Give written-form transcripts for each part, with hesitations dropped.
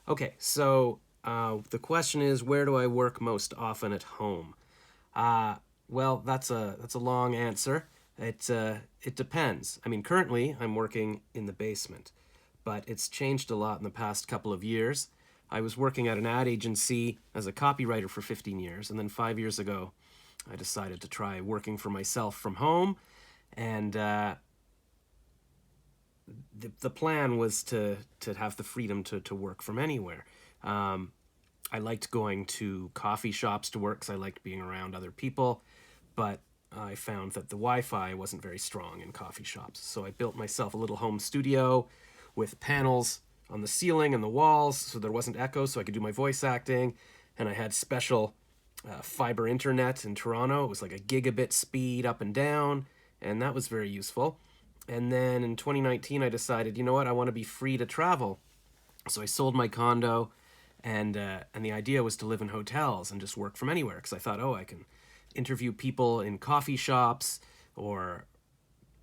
Okay, so the question is, where do I work most often at home? Uh, well, that's a long answer. It depends. I mean, currently I'm working in the basement, but it's changed a lot in the past couple of years. I was working at an ad agency as a copywriter for 15 years, and then 5 years ago, I decided to try working for myself from home, and the plan was to have the freedom to work from anywhere. Um, I liked going to coffee shops to work because I liked being around other people, but I found that the Wi-Fi wasn't very strong in coffee shops. So I built myself a little home studio with panels on the ceiling and the walls, so there wasn't echo, so I could do my voice acting. And I had special fiber internet in Toronto. It was like a gigabit speed up and down, and that was very useful. And then in 2019, I decided, you know what, I want to be free to travel. So I sold my condo, and the idea was to live in hotels and just work from anywhere. Because I thought, oh, I can interview people in coffee shops, or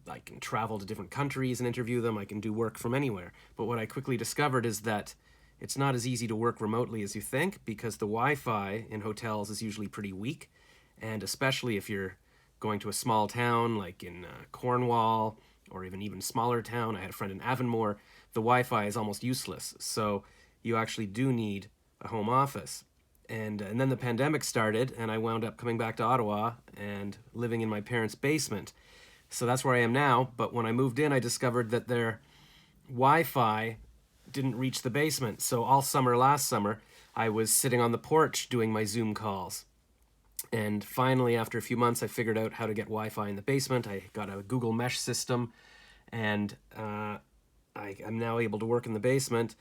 I can travel to different countries and interview them. I can do work from anywhere. But what I quickly discovered is that it's not as easy to work remotely as you think, because the Wi-Fi in hotels is usually pretty weak, and especially if you're going to a small town like in Cornwall, or even smaller town. I had a friend in Avonmore. The Wi-Fi is almost useless, so you actually do need a home office. And then the pandemic started, and I wound up coming back to Ottawa and living in my parents' basement. So that's where I am now. But when I moved in, I discovered that their Wi-Fi didn't reach the basement. So all summer last summer, I was sitting on the porch doing my Zoom calls. And finally, after a few months, I figured out how to get Wi-Fi in the basement. I got a Google Mesh system, and I'm now able to work in the basement.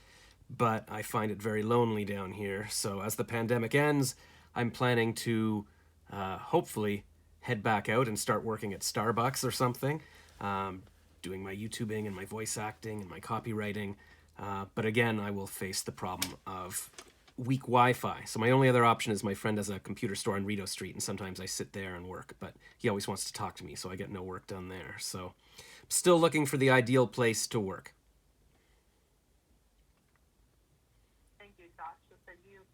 But I find it very lonely down here. So as the pandemic ends, I'm planning to hopefully head back out and start working at Starbucks or something, um, doing my YouTubing and my voice acting and my copywriting. But again, I will face the problem of weak Wi-Fi. So my only other option is my friend has a computer store on Rideau Street, and sometimes I sit there and work. But he always wants to talk to me, so I get no work done there. So I'm still looking for the ideal place to work. Thank you, Josh. So you've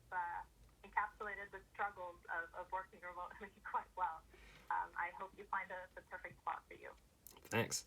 encapsulated the struggles of working remotely quite well. I hope you find the perfect spot for you. Thanks.